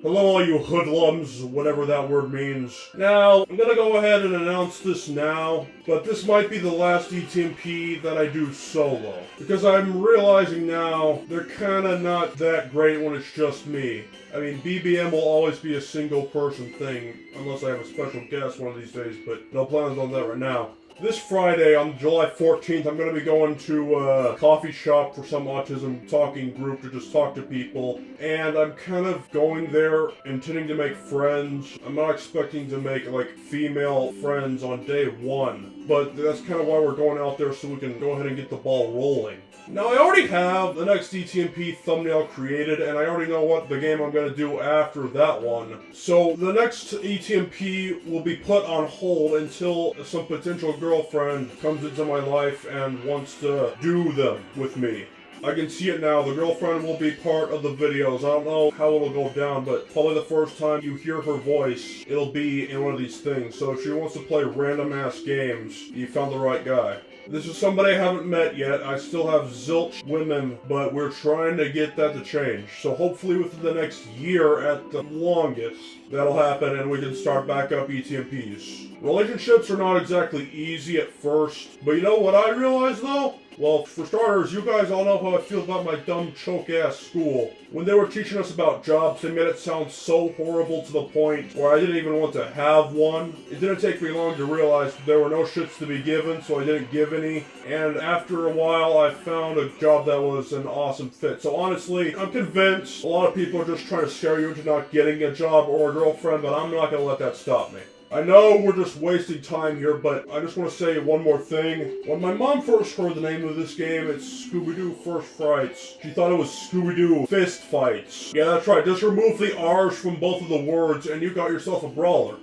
Hello all you hoodlums, whatever that word means. Now, I'm gonna go ahead and announce this now, but this might be the last ETMP that I do solo. Because I'm realizing now, they're kinda not that great when it's just me. I mean, BBM will always be a single person thing, unless I have a special guest one of these days, but no plans on that right now. This Friday, on July 14th, I'm going to be going to a coffee shop for some autism talking group to just talk to people. And I'm kind of going there intending to make friends. I'm not expecting to make, like, female friends on day one. But that's kind of why we're going out there, so we can go ahead and get the ball rolling. Now, I already have the next ETMP thumbnail created, and I already know what the game I'm going to do after that one. So, the next ETMP will be put on hold until some potential girlfriend comes into my life and wants to do them with me. I can see it now. The girlfriend will be part of the videos. I don't know how it'll go down, but probably the first time you hear her voice, it'll be in one of these things. So if she wants to play random-ass games, you found the right guy. This is somebody I haven't met yet. I still have zilch women, but we're trying to get that to change. So hopefully within the next year at the longest, that'll happen and we can start back up ETMPs. Relationships are not exactly easy at first, but you know what I realized though? Well, for starters, you guys all know how I feel about my dumb choke-ass school. When they were teaching us about jobs, they made it sound so horrible to the point where I didn't even want to have one. It didn't take me long to realize there were no shits to be given, so I didn't give any. And after a while, I found a job that was an awesome fit. So honestly, I'm convinced a lot of people are just trying to scare you into not getting a job or a girlfriend, but I'm not going to let that stop me. I know we're just wasting time here, but I just want to say one more thing. When my mom first heard the name of this game, it's Scooby-Doo First Frights, she thought it was Scooby-Doo Fist Fights. Yeah, that's right. Just remove the R's from both of the words, and you got yourself a brawler.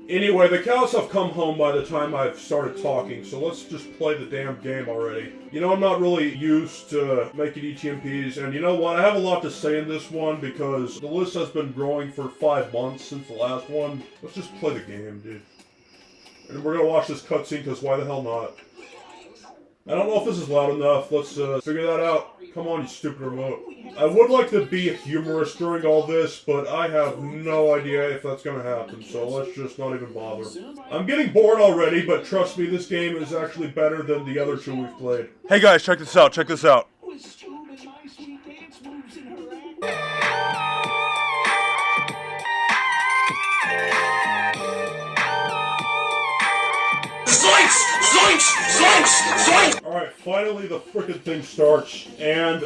Anyway, the cows have come home by the time I've started talking, so let's just play the damn game already. You know, I'm not really used to making ETMPs, and you know what? I have a lot to say in this one because the list has been growing for 5 months since the last one. Let's just play the game, dude. And we're gonna watch this cutscene, because why the hell not? I don't know if this is loud enough. Let's figure that out. Come on, you stupid remote. I would like to be humorous during all this, but I have no idea if that's going to happen, so let's just not even bother. I'm getting bored already, but trust me, this game is actually better than the other two we've played. Hey guys, check this out, check this out. Alright, finally the frickin' thing starts, and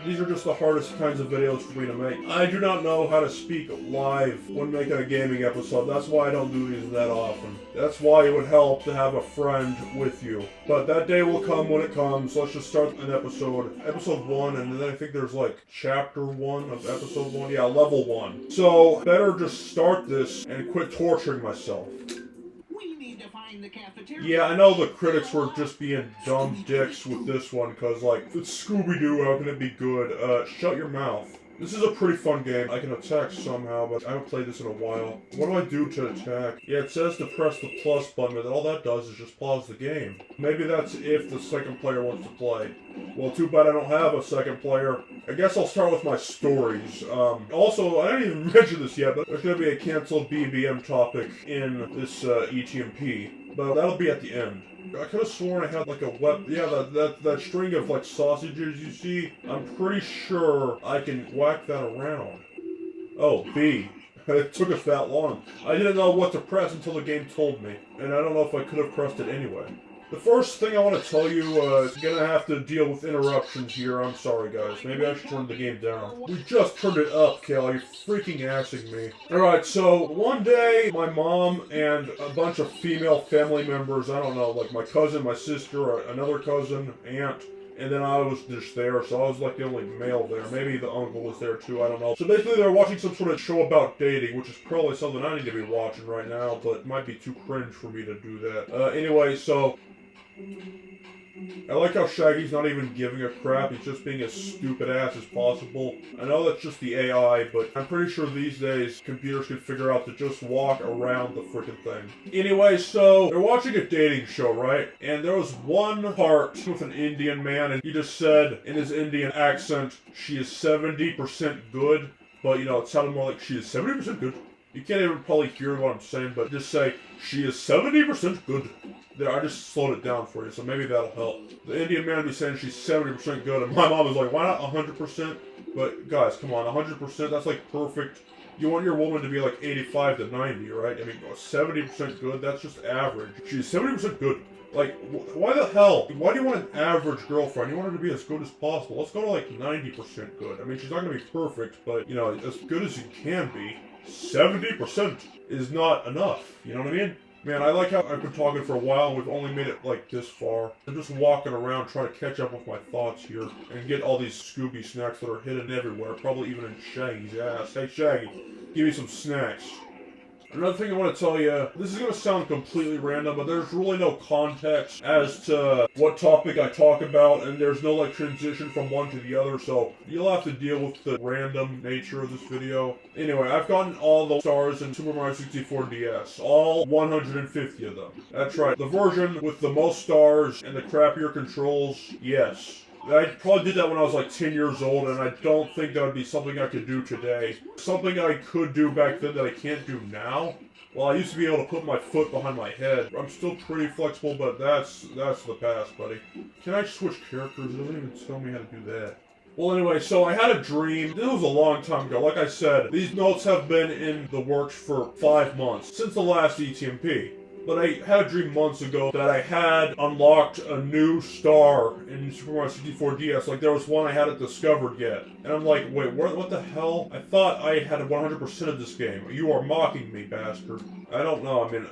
these are just the hardest kinds of videos for me to make. I do not know how to speak live when making a gaming episode. That's why I don't do these that often. That's why it would help to have a friend with you. But that day will come when it comes. Let's just start an episode. Episode 1, and then I think there's like chapter 1 of episode 1. Yeah, level 1. So, better just start this and quit torturing myself. Yeah, I know the critics were just being dumb dicks with this one, because, like, it's Scooby-Doo, how can it be good? Shut your mouth. This is a pretty fun game. I can attack somehow, but I haven't played this in a while. What do I do to attack? Yeah, it says to press the plus button, but all that does is just pause the game. Maybe that's if the second player wants to play. Well, too bad I don't have a second player. I guess I'll start with my stories. Also, I didn't even mention this yet, but there's going to be a canceled BBM topic in this ETMP. But that'll be at the end. I could have sworn I had like a weapon. Yeah, that string of like sausages you see. I'm pretty sure I can whack that around. Oh, B. It took us that long. I didn't know what to press until the game told me. And I don't know if I could have pressed it anyway. The first thing I want to tell you is gonna have to deal with interruptions here. I'm sorry, guys. Maybe I should turn the game down. We just turned it up, Kale. You're freaking assing me. Alright, so one day, my mom and a bunch of female family members, I don't know, like my cousin, my sister, another cousin, aunt, and then I was just there, so I was like the only male there. Maybe the uncle was there too, I don't know. So basically they were watching some sort of show about dating, which is probably something I need to be watching right now, but it might be too cringe for me to do that. Anyway, so... I like how Shaggy's not even giving a crap, he's just being as stupid ass as possible. I know that's just the AI, but I'm pretty sure these days computers can figure out to just walk around the freaking thing. Anyway, so they're watching a dating show, right? And there was one part with an Indian man, and he just said in his Indian accent, she is 70% good, but you know, it sounded more like she is 70% good. You can't even probably hear what I'm saying, but just say, she is 70% good. There, I just slowed it down for you, so maybe that'll help. The Indian man would be saying she's 70% good, and my mom was like, why not 100%? But guys, come on, 100%, that's like perfect. You want your woman to be like 85 to 90, right? I mean, 70% good, that's just average. She's 70% good. Like, why the hell? Why do you want an average girlfriend? You want her to be as good as possible. Let's go to like 90% good. I mean, she's not going to be perfect, but, you know, as good as you can be. 70% is not enough, you know what I mean? Man, I like how I've been talking for a while and we've only made it like this far. I'm just walking around trying to catch up with my thoughts here and get all these Scooby snacks that are hidden everywhere, probably even in Shaggy's ass. Hey Shaggy, give me some snacks. Another thing I want to tell you, this is going to sound completely random, but there's really no context as to what topic I talk about, and there's no like transition from one to the other, so you'll have to deal with the random nature of this video. Anyway, I've gotten all the stars in Super Mario 64 DS, all 150 of them. That's right, the version with the most stars and the crappier controls, yes. I probably did that when I was like 10 years old, and I don't think that would be something I could do today. Something I could do back then that I can't do now? Well, I used to be able to put my foot behind my head. I'm still pretty flexible, but that's the past, buddy. Can I switch characters? It doesn't even tell me how to do that. Well, anyway, so I had a dream. This was a long time ago. Like I said, these notes have been in the works for 5 months, since the last ETMP. But I had a dream months ago that I had unlocked a new star in Super Mario 64 DS. Like, there was one I hadn't discovered yet. And I'm like, wait, what the hell? I thought I had 100% of this game. You are mocking me, bastard. I don't know. I mean,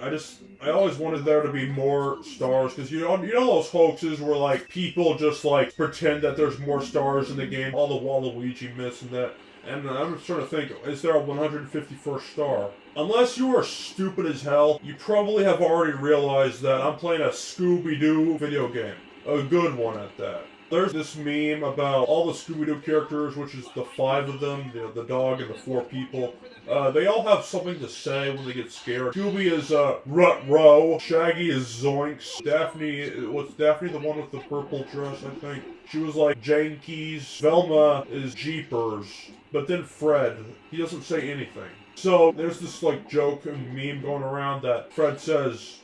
I always wanted there to be more stars. Because you know those hoaxes where, like, people just, like, pretend that there's more stars in the game. All the Waluigi myths and that. And I'm just trying to think, is there a 151st star? Unless you are stupid as hell, you probably have already realized that I'm playing a Scooby-Doo video game. A good one at that. There's this meme about all the Scooby-Doo characters, which is the 5 of them, the dog and the 4 people. They all have something to say when they get scared. Scooby is Rut-Row, Shaggy is Zoinks, Daphne, was Daphne the one with the purple dress, I think? She was like Jankies, Velma is Jeepers, but then Fred, he doesn't say anything. So there's this like joke and meme going around that Fred says,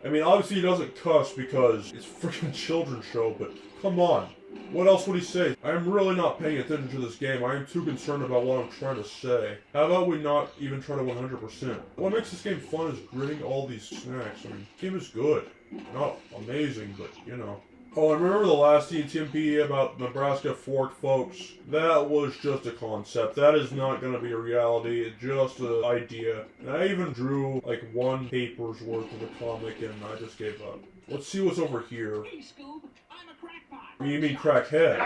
I mean, obviously he doesn't cuss because it's a freaking children's show, but come on. What else would he say? I am really not paying attention to this game. I am too concerned about what I'm trying to say. How about we not even try to 100%? What makes this game fun is gritting all these snacks. I mean, the game is good. Not amazing, but, you know. Oh, and remember the last ETMP about Nebraska Fork, folks? That was just a concept. That is not going to be a reality. It's just an idea. And I even drew like 1 paper's worth of the comic, and I just gave up. Let's see what's over here. Hey, Scoob, I'm a crackpot. You mean crackhead?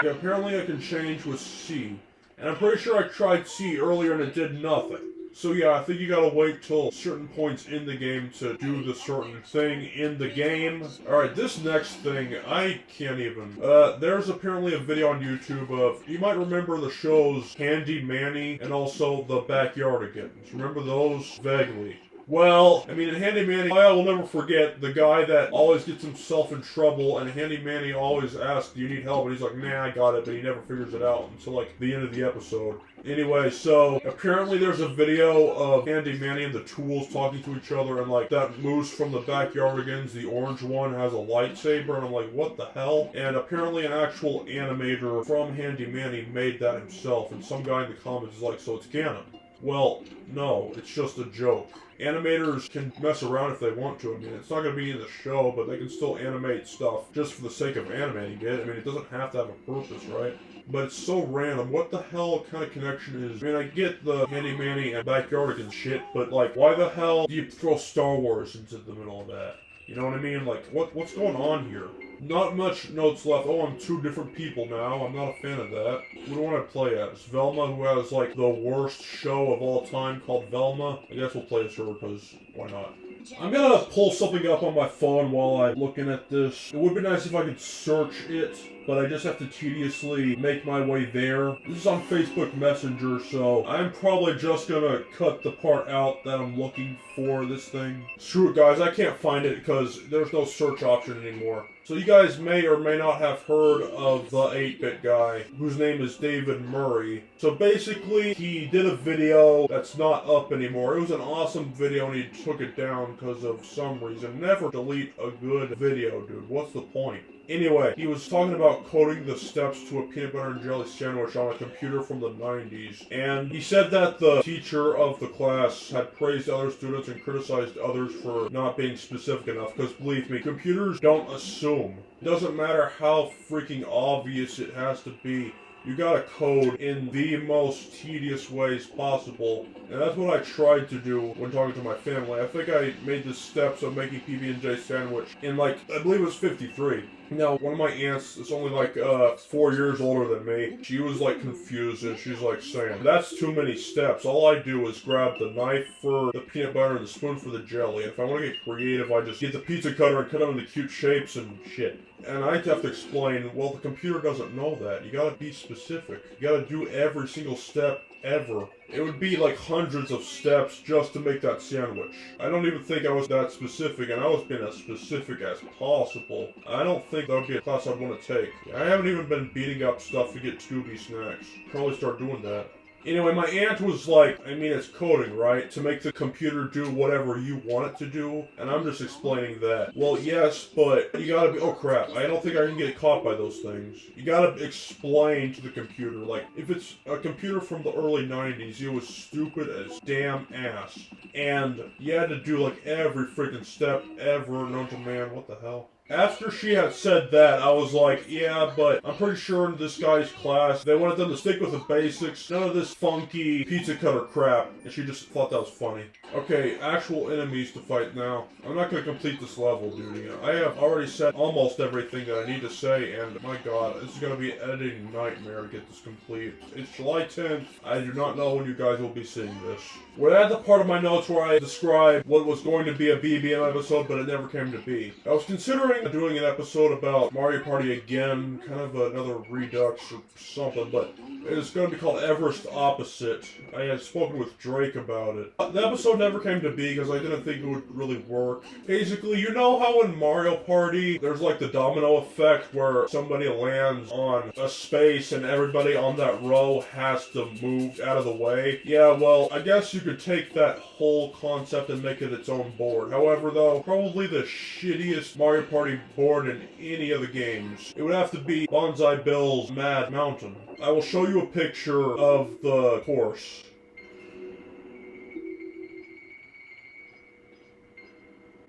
Yeah, apparently I can change with C. And I'm pretty sure I tried C earlier and it did nothing. So yeah, I think you gotta wait till certain points in the game to do the certain thing in the game. Alright, this next thing, I can't even. There's apparently a video on YouTube of, you might remember the shows Handy Manny and also the Backyardigans. Remember those? Vaguely. Well, I mean, in Handy Manny, I will never forget the guy that always gets himself in trouble, and Handy Manny always asks, do you need help? And he's like, nah, I got it, but he never figures it out until, like, the end of the episode. Anyway, so, apparently there's a video of Handy Manny and the Tools talking to each other, and, like, that moose from the Backyardigans, the orange one, has a lightsaber, and I'm like, what the hell? And apparently an actual animator from Handy Manny made that himself, and some guy in the comments is like, so it's canon. Well, no, it's just a joke. Animators can mess around if they want to. I mean, it's not going to be in the show, but they can still animate stuff just for the sake of animating it. I mean, it doesn't have to have a purpose, right? But it's so random. What the hell kind of connection is? I mean, I get the Handy Manny and Backyardigans shit, but like, why the hell do you throw Star Wars into the middle of that? You know what I mean? Like, what's going on here? Not much notes left. Oh, I'm 2 different people now. I'm not a fan of that. What do I want to play as? Velma, who has, like, the worst show of all time called Velma? I guess we'll play as her, because why not? I'm gonna pull something up on my phone while I'm looking at this. It would be nice if I could search it, but I just have to tediously make my way there. This is on Facebook Messenger, so I'm probably just gonna cut the part out that I'm looking for this thing. Screw it, guys, I can't find it because there's no search option anymore. So you guys may or may not have heard of the 8-bit guy, whose name is David Murray. So basically, he did a video that's not up anymore. It was an awesome video and he took it down because of some reason. Never delete a good video, dude. What's the point? Anyway, he was talking about coding the steps to a peanut butter and jelly sandwich on a computer from the 90s. And he said that the teacher of the class had praised other students and criticized others for not being specific enough. Because believe me, computers don't assume. It doesn't matter how freaking obvious it has to be. You gotta code in the most tedious ways possible, and that's what I tried to do when talking to my family. I think I made the steps of making PB&J sandwich in like, I believe it was 53. Now, one of my aunts is only like 4 years older than me. She was like confused and she's like saying, that's too many steps. All I do is grab the knife for the peanut butter and the spoon for the jelly. If I want to get creative, I just get the pizza cutter and cut them into cute shapes and shit. And I have to explain, well, the computer doesn't know that. You gotta be specific. You gotta do every single step ever. It would be like hundreds of steps just to make that sandwich. I don't even think I was that specific, and I was being as specific as possible. I don't think that would be a class I'd want to take. I haven't even been beating up stuff to get Scooby snacks. Probably start doing that. Anyway, my aunt was like, I mean, it's coding, right? To make the computer do whatever you want it to do. And I'm just explaining that. Well, yes, but you gotta be, oh crap, I don't think I can get caught by those things. You gotta explain to the computer, like, if it's a computer from the early 90s, it was stupid as damn ass. And you had to do like every freaking step ever known to man, what the hell? After she had said that, I was like, yeah, but I'm pretty sure in this guy's class, they wanted them to stick with the basics, none of this funky pizza cutter crap, and she just thought that was funny. Okay, actual enemies to fight now. I'm not going to complete this level, dude. I have already said almost everything that I need to say, and my god, this is going to be an editing nightmare to get this complete. It's July 10th. I do not know when you guys will be seeing this. We're at the part of my notes where I described what was going to be a BBM episode, but it never came to be. I was considering doing an episode about Mario Party again, kind of another redux or something, but it's going to be called Everest Opposite. I had spoken with Drake about it. The episode never came to be because I didn't think it would really work. Basically, you know how in Mario Party, there's like the domino effect where somebody lands on a space and everybody on that row has to move out of the way? Yeah, well, I guess you could take that whole concept and make it its own board. However, though, probably the shittiest Mario Party board in any of the games. It would have to be Bonsai Bill's Mad Mountain. I will show you a picture of the course.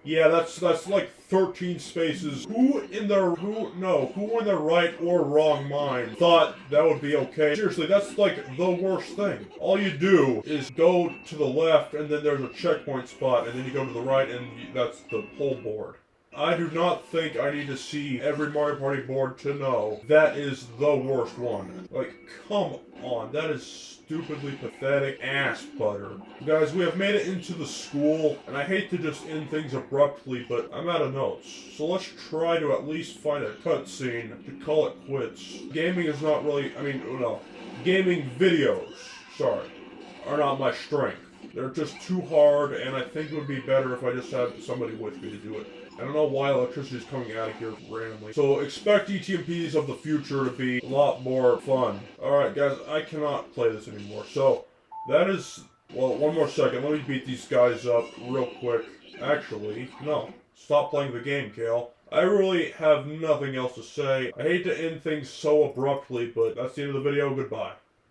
Yeah, that's like 13 spaces. Who in their right or wrong mind thought that would be okay? Seriously, that's like the worst thing. All you do is go to the left and then there's a checkpoint spot and then you go to the right and that's the whole board. I do not think I need to see every Mario Party board to know that is the worst one. Like, come on, that is stupidly pathetic ass butter. Guys, we have made it into the school, and I hate to just end things abruptly, but I'm out of notes. So let's try to at least find a cutscene to call it quits. Gaming is not really, gaming videos, sorry, are not my strength. They're just too hard, and I think it would be better if I just had somebody with me to do it. I don't know why electricity is coming out of here randomly. So expect ETMPs of the future to be a lot more fun. Alright guys, I cannot play this anymore. So, that is, well, one more second. Let me beat these guys up real quick. Actually, no. Stop playing the game, Kale. I really have nothing else to say. I hate to end things so abruptly, but that's the end of the video. Goodbye.